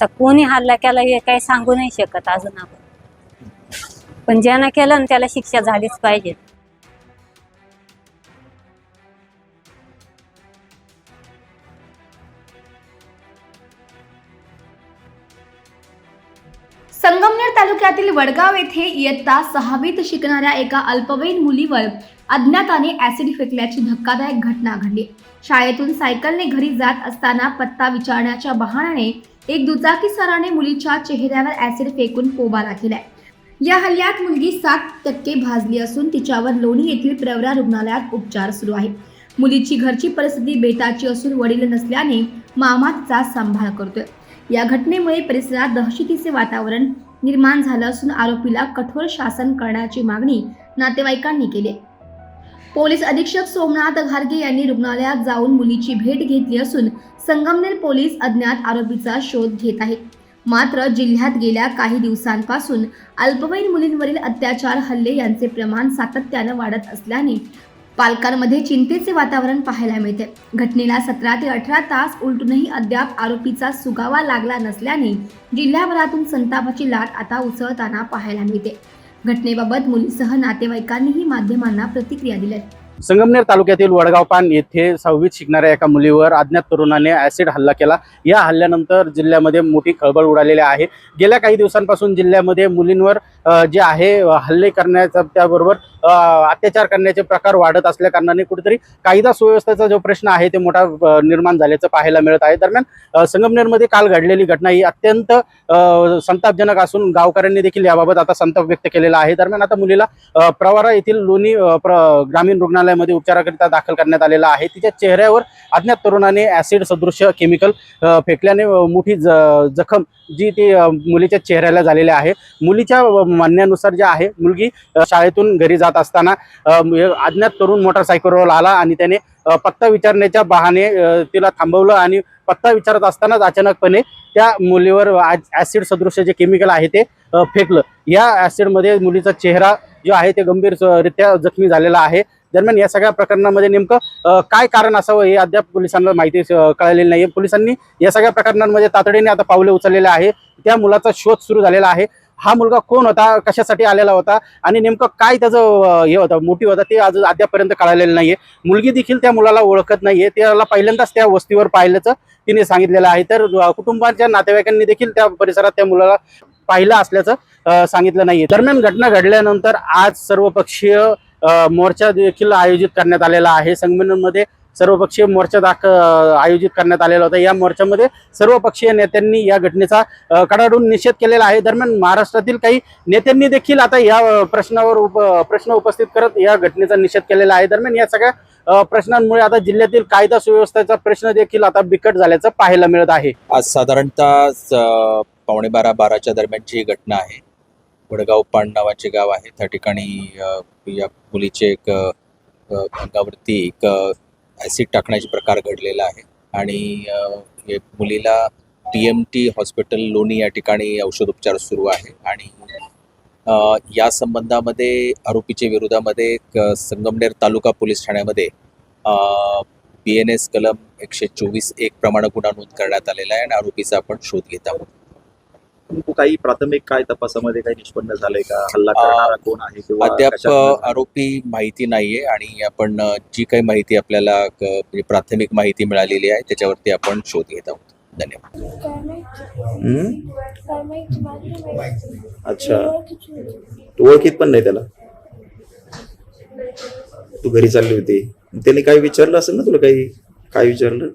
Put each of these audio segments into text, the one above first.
आता कोणी हल्ला केला हे काही सांगू नाही शकत अजून आपण, पण ज्यानं केलं ना त्याला शिक्षा झालीच पाहिजे. संगमनेर तालुक्यातील वडगाव येथे इयत्ता 6वीत शिकणाऱ्या एका अल्पवयीन मुलीवर अज्ञाताने ऍसिड फेकल्याची धक्कादायक घटना घडली. शाळेतून सायकलने घरी जात असताना पत्ता विचारण्याच्या बहाण्याने एक दुचाकीस्वाराने मुलीच्या चेहऱ्यावर ऍसिड फेकून पोबारा केलाय. या हल्ल्यात मुलगी 7% भाजली असून तिच्यावर लोणी येथील प्रवरा रुग्णालयात उपचार सुरू आहे. मुलीची घरची परिस्थिती बेताची असून वडील नसल्याने मामा तिचा सांभाळ करतोय. या घटनेमुळे परिसरात दहशतीचे वातावरण निर्माण झालं असून आरोपीला कठोर शासन करण्याची मागणी नातेवाईकांनी केली. पोलीस अधीक्षक सोमनाथ घारगे यांनी रुग्णालयात जाऊन मुलीची भेट घेतली असून संगमनेर पोलीस अज्ञात आरोपीचा शोध घेत आहेत. मात्र जिल्ह्यात गेल्या काही दिवसांपासून अल्पवयीन मुलींवरील अत्याचार हल्ले यांचे प्रमाण सातत्यानं वाढत असल्याने पालकांमध्ये चिंतेचे वातावरण पाहायला मिळते. घटनेला 17 ते 18 तास उलटूनही अद्याप आरोपीचा सुगावा लागला नसल्याने जिल्ह्याभरातून संतापाची लाट आता उसळताना पाहायला मिळते. घटनेबाबत मुलीसह नातेवाईकांनीही माध्यमांना प्रतिक्रिया दिल्या. संगमनेर तालुक्यातील वडगाव पान येथे 6वीत शिकणाऱ्या एका मुलीवर अज्ञात तरुणाने ॲसिड हल्ला केला. या हल्ल्यानंतर जिल्ह्यामध्ये मोठी खळबळ उडालेली आहे. गेल्या काही दिवसांपासून जिल्ह्यामध्ये मुलींवर जे आहे हल्ले करण्याचा त्याबरोबर अत्याचार करण्याचे प्रकार वाढत असल्या कारणाने कुठेतरी कायदा सुव्यवस्थेचा जो प्रश्न आहे ते मोठा निर्माण झाल्याचं पाहायला मिळत आहे. दरम्यान संगमनेरमध्ये काल घडलेली घटना ही अत्यंत संतापजनक असून गावकऱ्यांनी देखील याबाबत आता संताप व्यक्त केलेला आहे. दरम्यान आता मुलीला प्रवरा येथील लोणी ग्रामीण रुग्णालयामध्ये उपचाराकरिता दाखल करण्यात आलेला आहे. तिच्या चेहऱ्यावर अज्ञात तरुणाने ॲसिड सदृश्य केमिकल फेकल्याने मोठी जखम जी ती मुलीच्या चेहऱ्याला झालेली आहे. मुलीच्या म्हणण्यानुसार जे आहे मुलगी शाळेतून घरी जात असताना अज्ञात तरुण मोटरसायकलवर आला आणि त्याने पत्ता विचारण्याच्या बहाने तिला थांबवलं आणि पत्ता विचारत असतानाच अचानकपणे त्या मुलीवर ॲसिड सदृश्य जे केमिकल आहे ते फेकलं. या ॲसिडमध्ये मुलीचा चेहरा जो आहे ते गंभीररित्या जखमी झालेला आहे. दरम्यान या सगळ्या प्रकरणामध्ये नेमकं काय कारण असावं हे अद्याप पोलिसांना माहिती कळलेली नाही. पोलिसांनी या सगळ्या प्रकरणांमध्ये तातडीने आता पावले उचललेले आहे. त्या मुलाचा शोध सुरू झालेला आहे. हा मुलगा कोण होता, कशासाठी आलेला होता आणि नेमकं काय त्याचं हे होतं मोटिव्ह होता ते अद्यापपर्यंत कळलेलं नाहीये. मुलगी देखील त्या मुलाला ओळखत नाहीये. त्याला पहिल्यांदाच त्या वस्तीवर पाहिल्याचं तिने सांगितलेलं आहे. तर कुटुंबाच्या नातेवाईकांनी देखील त्या परिसरात त्या मुलाला पाहिलं असल्याचं सांगितलं नाहीये. दरम्यान घटना घडल्यानंतर आज सर्वपक्षीय मोर्चा देखील आयोजित करण्यात आलेला आहे. संगमनेरमध्ये सर्वपक्षीय मोर्चा आयोजित करण्यात आलेला होता. या मोर्चामध्ये सर्वपक्षीय नेत्यांनी या घटनेचा कडाडून निषेध केलेला आहे. दरम्यान महाराष्ट्रातील काही नेत्यांनी देखील आता या प्रश्न उपस्थित करत या घटनेचा निषेध केलेला आहे. दरम्यान या सगळ्या प्रश्नांमुळे आता जिल्ह्यातील कायदा सुव्यवस्थेचा प्रश्न देखील आता बिकट झाल्याचं पाहायला मिळत आहे. आज साधारणतः 11:15-12च्या दरम्यानची घटना आहे. वडगाव पाण नावाचे गाव आहे. त्या ठिकाणी या मुलीचे एक अंगावरती एक ॲसिड टाकण्याचे प्रकार घडलेला आहे आणि मुलीला TMT हॉस्पिटल लोणी या ठिकाणी औषधोपचार सुरू आहे. आणि या संबंधामध्ये आरोपीच्या विरोधामध्ये संगमनेर तालुका पोलीस ठाण्यामध्ये BNS कलम 124(1) प्रमाणे गुन्हा नोंद करण्यात आलेला आहे आणि आरोपीचा आपण शोध घेत आहोत. काही प्राथमिक काय तपासामध्ये काही निष्पन्न झालंय का, हल्ला करणारा कोण आहे किंवा अद्याप आरोपी माहिती नाहीये आणि आपण जी काही माहिती आपल्याला म्हणजे प्राथमिक माहिती मिळालेली आहे त्याच्यावरती आपण शोध घेत आहोत. धन्यवाद. अच्छा, तू ओळखीत पण नाही त्याला? तू घरी चालली होती, त्याने काही विचारलं असेल ना तुला? काही काय विचारलं?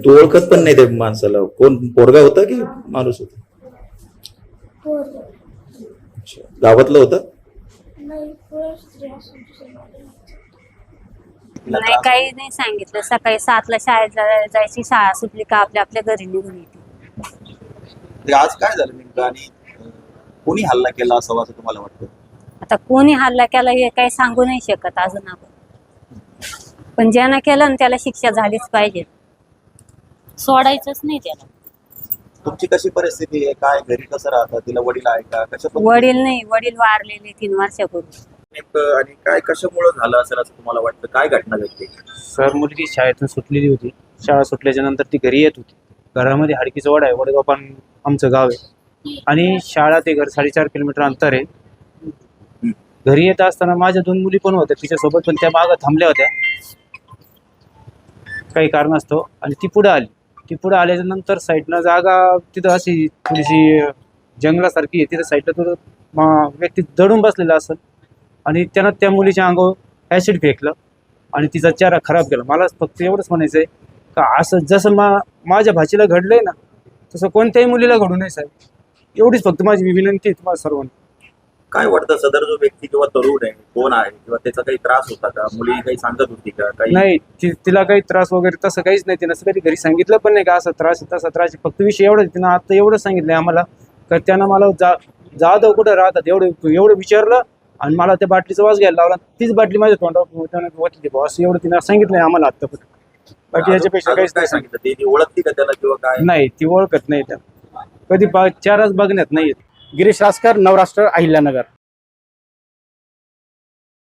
तू ओळखत पण नाही त्या माणसाला? कोण, पोरगा होता की माणूस होता? अच्छा, गावातलं होतं? नाही, काही नाही सांगितलं. सकाळी 7ला शाळेत जायची, शाळा सुटली का आपल्या आपल्या घरी निघून येते. आज काय झालं नेमकं आणि कोणी हल्ला केला असावा असं तुम्हाला वाटतं? आता कोणी हल्ला केला हे काही सांगू नाही शकत अजून आपण, पण ज्यानं केलं ना त्याला शिक्षा झालीच पाहिजे. सोडायचंच नाही त्याला. तुमची कशी परिस्थिती आहे, काय घरी कसं राहतं? तिला वडील आहे का? कशा वडील नाही, वडील वारलेले 3 वर्षापूर्वी. नेमकं आणि काय कशामुळे झालं असेल असं तुम्हाला वाटतं? काय घटना घडली? सर मुलगी शाळेतून सुटलेली होती. शाळा सुटल्याच्या नंतर ती घरी येत होती. घरामध्ये हाडकीचं वड आहे, वडगाव पण आमचं गाव आहे आणि शाळा ते घर 4.5 किलोमीटर अंतर आहे. घरी येत असताना माझ्या 2 मुली पण होत्या तिच्यासोबत, पण त्या मागं थांबल्या होत्या काही कारणास्तव आणि ती पुढे आली. ती पुढे आल्याच्या नंतर साईडनं जागा तिथं अशी थोडीशी जंगलासारखी आहे, तिथं साईडला तो व्यक्ती दडून बसलेला असेल आणि त्यानं त्या मुलीच्या अंगावर ॲसिड फेकलं आणि तिचा चेहरा खराब केला. मला फक्त एवढंच म्हणायचं आहे का असं जसं माझ्या भाचीला घडलंय ना तसं कोणत्याही मुलीला घडू नये साहेब. एवढीच फक्त माझी विनंती आहे तुम्हाला सर्वांना. काय वाटतं सदर जो व्यक्ती किंवा तरुण आहे कोण आहे किंवा त्याचा काही त्रास होता का? मुली काही सांगत होती का? काही नाही तिला काही त्रास वगैरे तसं काहीच नाही. तिनं असं कधी घरी सांगितलं पण नाही का असं त्रास आहे तसा त्रास आहे. फक्त विषय एवढं तिनं आता एवढं सांगितलंय आम्हाला का त्यानं मला जाधव कुठं राहतात एवढं विचारलं आणि मला त्या बाटलीचा वास घ्यायला लावला. तीच बाटली माझ्या तोंडावर होती असं एवढं तिनं सांगितलंय आम्हाला आत्तापर्यंत. बाकी याच्यापेक्षा अजून काहीच काय नाही सांगितलं? ते ओळखती का त्याला किंवा काय? नाही ती ओळखत नाही त्या कधी चारच बघण्यात नाही. गिरीश रासकर, नवराष्ट्र, अहिल्यानगर.